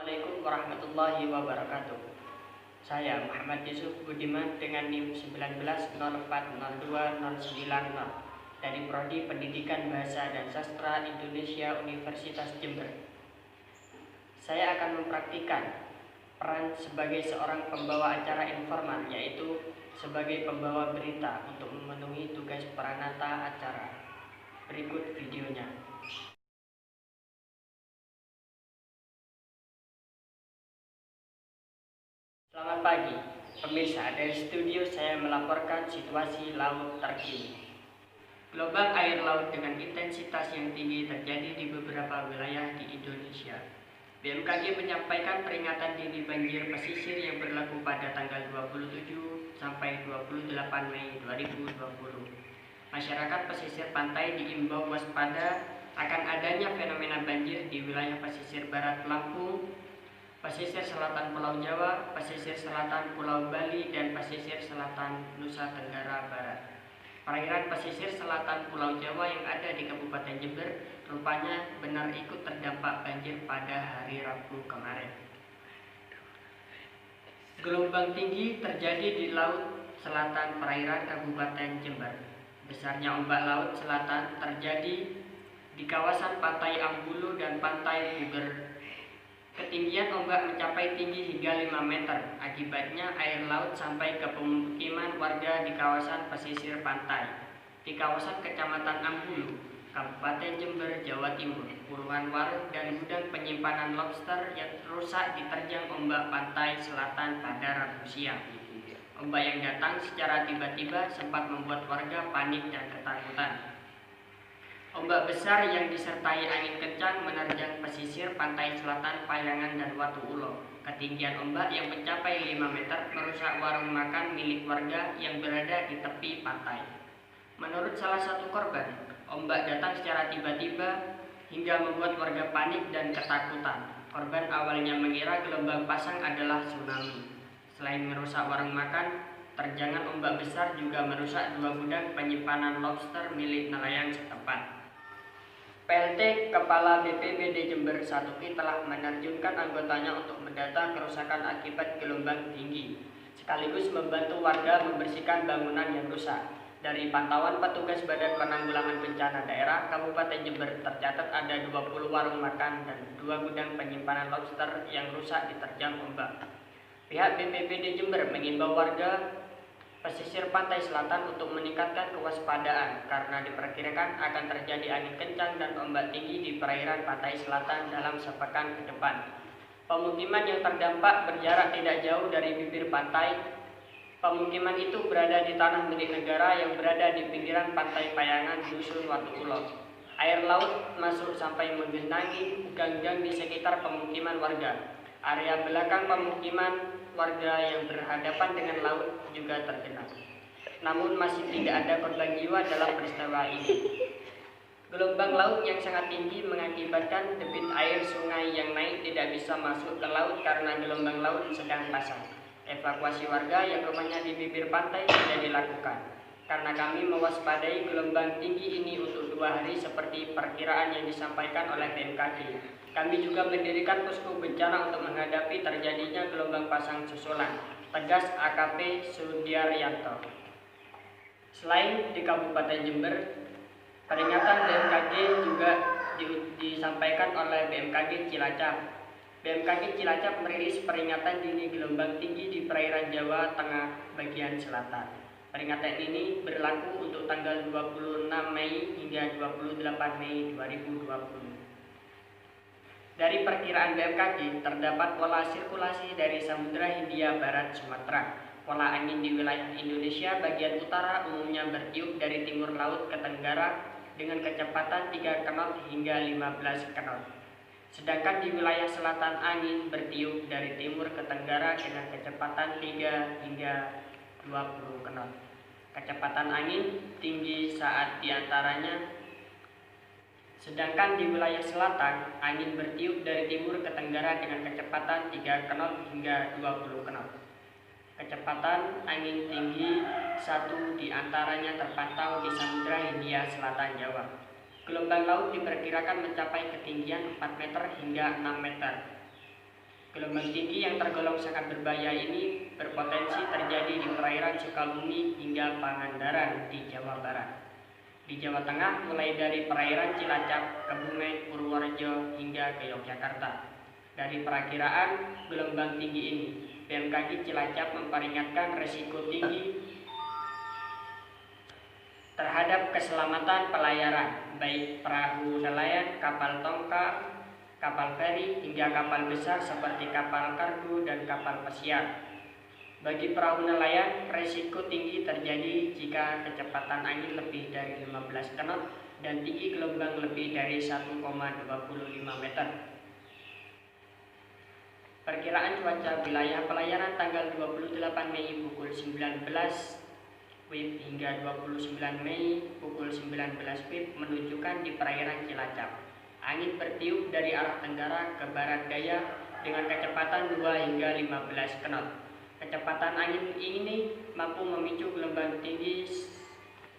Assalamualaikum warahmatullahi wabarakatuh. Saya Muhammad Yusuf Budiman dengan NIM 19040290 dari Prodi Pendidikan Bahasa dan Sastra Indonesia Universitas Jember. Saya akan mempraktikkan peran sebagai seorang pembawa acara informal, yaitu sebagai pembawa berita untuk memenuhi tugas peranata acara. Berikut videonya. Selamat pagi, pemirsa. Dari studio saya melaporkan situasi laut terkini. Gelombang air laut dengan intensitas yang tinggi terjadi di beberapa wilayah di Indonesia. BMKG menyampaikan peringatan dini banjir pesisir yang berlaku pada tanggal 27 sampai 28 Mei 2020. Masyarakat pesisir pantai diimbau waspada akan adanya fenomena banjir di wilayah pesisir barat Lampung, pesisir selatan Pulau Jawa, pesisir selatan Pulau Bali, dan pesisir selatan Nusa Tenggara Barat. Perairan pesisir selatan Pulau Jawa yang ada di Kabupaten Jember rupanya benar ikut terdampak banjir pada hari Rabu kemarin. Gelombang tinggi terjadi di laut selatan perairan Kabupaten Jember. Besarnya ombak laut selatan terjadi di kawasan Pantai Ambulu dan Pantai Puger. Ketinggian ombak mencapai tinggi hingga 5 meter. Akibatnya air laut sampai ke pemukiman warga di kawasan pesisir pantai. Di kawasan Kecamatan Ambulu, Kabupaten Jember, Jawa Timur, puluhan warung dan gudang penyimpanan lobster yang rusak diterjang ombak pantai selatan pada Rabu siang. Ombak yang datang secara tiba-tiba sempat membuat warga panik dan ketakutan. Ombak besar yang disertai angin kencang menerjang pesisir pantai selatan Payangan dan Watu Ulo. Ketinggian ombak yang mencapai 5 meter merusak warung makan milik warga yang berada di tepi pantai. Menurut salah satu korban, ombak datang secara tiba-tiba hingga membuat warga panik dan ketakutan. Korban awalnya mengira gelombang pasang adalah tsunami. Selain merusak warung makan, terjangan ombak besar juga merusak 2 gudang penyimpanan lobster milik nelayan setempat. PLT Kepala BPBD Jember Satuki telah menerjunkan anggotanya untuk mendata kerusakan akibat gelombang tinggi, sekaligus membantu warga membersihkan bangunan yang rusak. Dari pantauan petugas Badan Penanggulangan Bencana Daerah Kabupaten Jember tercatat ada 20 warung makan dan 2 gudang penyimpanan lobster yang rusak diterjang ombak. Pihak BPBD Jember mengimbau warga pesisir pantai selatan untuk meningkatkan kewaspadaan karena diperkirakan akan terjadi angin kencang dan ombak tinggi di perairan pantai selatan dalam sepekan ke depan. Pemukiman yang terdampak berjarak tidak jauh dari bibir pantai. Pemukiman itu berada di tanah milik negara yang berada di pinggiran pantai Payangan, Dusun Watu Ulo. Air laut masuk sampai menggenangi gang-gang di sekitar pemukiman warga. Area belakang pemukiman warga yang berhadapan dengan laut juga tergenang. Namun masih tidak ada korban jiwa dalam peristiwa ini. Gelombang laut yang sangat tinggi mengakibatkan debit air sungai yang naik tidak bisa masuk ke laut karena gelombang laut sedang pasang. Evakuasi warga yang rumahnya di bibir pantai sudah dilakukan. Karena kami mewaspadai gelombang tinggi ini untuk 2 hari seperti perkiraan yang disampaikan oleh BMKG. Kami juga mendirikan posko bencana untuk menghadapi terjadinya gelombang pasang susulan, tegas AKP Sudiaryanto. Selain di Kabupaten Jember, peringatan BMKG juga disampaikan oleh BMKG Cilacap. BMKG Cilacap merilis peringatan dini gelombang tinggi di perairan Jawa Tengah bagian selatan. Peringatan ini berlaku untuk tanggal 26 Mei hingga 28 Mei 2020. Dari perkiraan BMKG, terdapat pola sirkulasi dari Samudra Hindia Barat Sumatera. Pola angin di wilayah Indonesia bagian utara umumnya bertiup dari timur laut ke tenggara dengan kecepatan 3 knot hingga 15 knot. Sedangkan di wilayah selatan angin bertiup dari timur ke tenggara dengan kecepatan 3 hingga 20 knot. Kecepatan angin tinggi saat diantaranya. Sedangkan di wilayah selatan, angin bertiup dari timur ke tenggara dengan kecepatan 3 knot hingga 20 knot. Kecepatan angin tinggi 1 diantaranya terpantau di Samudra Hindia Selatan Jawa. Gelombang laut diperkirakan mencapai ketinggian 4 meter hingga 6 meter. Gelombang tinggi yang tergolong sangat berbahaya ini berpotensi terjadi di perairan Sukabumi hingga Pangandaran di Jawa Barat. Di Jawa Tengah mulai dari perairan Cilacap, Kebumen, Purworejo hingga ke Yogyakarta. Dari perakiraan gelombang tinggi ini, BMKG Cilacap memperingatkan risiko tinggi terhadap keselamatan pelayaran, baik perahu nelayan, kapal tongkang, kapal feri, hingga kapal besar seperti kapal kargo dan kapal pesiar. Bagi perahu nelayan, risiko tinggi terjadi jika kecepatan angin lebih dari 15 knot dan tinggi gelombang lebih dari 1,25 meter. Perkiraan cuaca wilayah pelayaran tanggal 28 Mei pukul 19 WIB hingga 29 Mei pukul 19 WIB menunjukkan di perairan Cilacap angin bertiup dari arah tenggara ke barat daya dengan kecepatan 2 hingga 15 knot. Kecepatan angin ini mampu memicu gelombang tinggi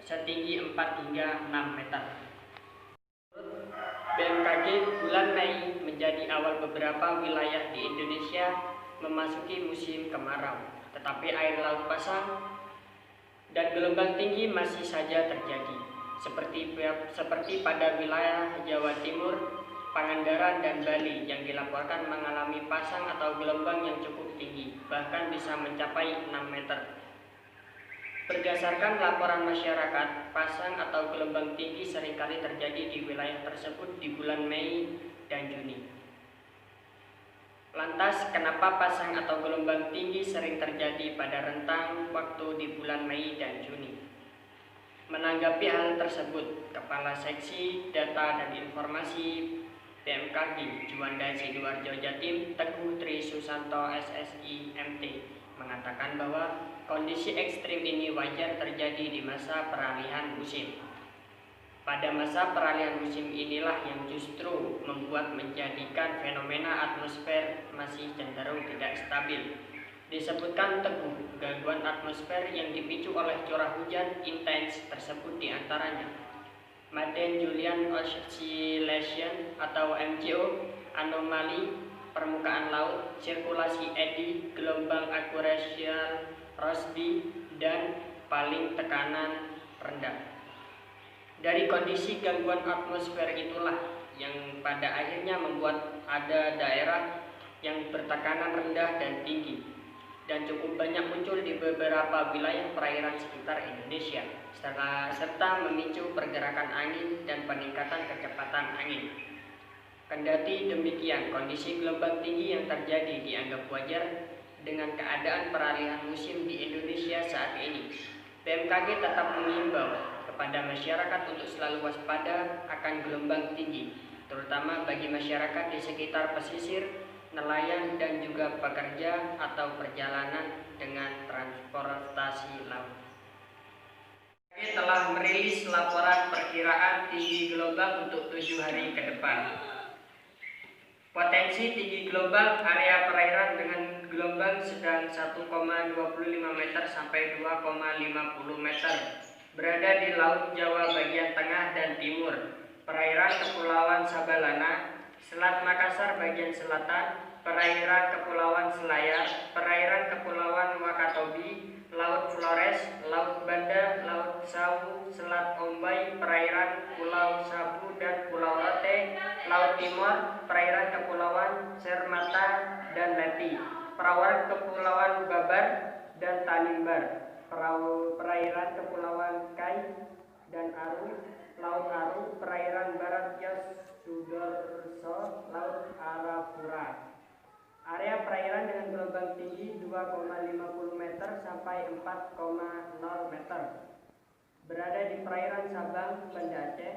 setinggi 4 hingga 6 meter. BMKG, bulan Mei menjadi awal beberapa wilayah di Indonesia memasuki musim kemarau, tetapi air laut pasang dan gelombang tinggi masih saja terjadi. Seperti pada wilayah Jawa Timur, Pangandaran, dan Bali yang dilaporkan mengalami pasang atau gelombang yang cukup tinggi, bahkan bisa mencapai 6 meter. Berdasarkan laporan masyarakat, pasang atau gelombang tinggi seringkali terjadi di wilayah tersebut di bulan Mei dan Juni. Lantas, kenapa pasang atau gelombang tinggi sering terjadi pada rentang waktu di bulan Mei dan Juni? Menanggapi hal tersebut, Kepala Seksi Data dan Informasi BMKG Juanda Sidoarjo Jatim Teguh Tri Susanto SSI MT mengatakan bahwa kondisi ekstrim ini wajar terjadi di masa peralihan musim. Pada masa peralihan musim inilah yang justru membuat menjadikan fenomena atmosfer masih cenderung tidak stabil. Disebutkan Teguh, gangguan atmosfer yang dipicu oleh curah hujan intens tersebut diantaranya Madden Julian Oscillation atau MJO, anomali permukaan laut, sirkulasi eddy, gelombang akuresia Rossby, dan paling tekanan rendah. Dari kondisi gangguan atmosfer itulah yang pada akhirnya membuat ada daerah yang bertekanan rendah dan tinggi dan cukup banyak muncul di beberapa wilayah perairan sekitar Indonesia, serta memicu pergerakan angin dan peningkatan kecepatan angin. Kendati demikian, kondisi gelombang tinggi yang terjadi dianggap wajar dengan keadaan peralihan musim di Indonesia saat ini. BMKG tetap mengimbau kepada masyarakat untuk selalu waspada akan gelombang tinggi, terutama bagi masyarakat di sekitar pesisir, nelayan, dan juga pekerja atau perjalanan dengan transportasi laut. BMKG telah merilis laporan perkiraan tinggi gelombang untuk 7 hari ke depan. Potensi tinggi gelombang area perairan dengan gelombang sedang 1,25 meter sampai 2,50 meter berada di Laut Jawa bagian tengah dan timur, perairan Kepulauan Sabalana, Selat Makassar bagian selatan, perairan Kepulauan Selayar, perairan Kepulauan Wakatobi, Laut Flores, Laut Banda, Laut Sawu, Selat Ombay, perairan Pulau Sabu dan Pulau Rote, Laut Timor, perairan Kepulauan Sermata dan Leti, perairan Kepulauan Babar dan Tanimbar, perairan Kepulauan Kai dan Aru, Laut Aru, perairan Barat Yos Sudorso, Laut Arafura. Area perairan dengan gelombang tinggi 2,50 meter sampai 4,0 meter berada di perairan Sabang, Banda Aceh,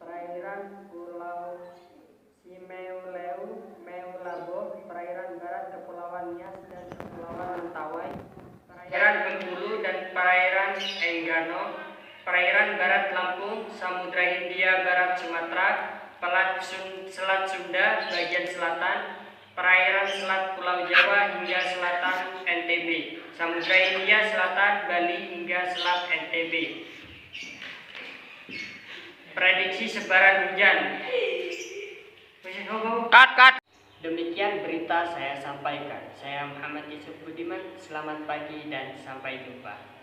perairan Pulau Simeuleu, Meulabo, perairan Barat Kepulauan Nias dan Kepulauan Mentawai, perairan Bengkulu dan perairan Enggano, perairan Barat Lampung, Samudra Hindia Barat Sumatera, Selat Sunda bagian selatan, perairan Selat Pulau Jawa hingga selatan NTB, Samudra Hindia Selatan, Bali hingga Selat NTB. Prediksi sebaran hujan. Cut. Demikian berita saya sampaikan. Saya Muhammad Yusuf Budiman, selamat pagi dan sampai jumpa.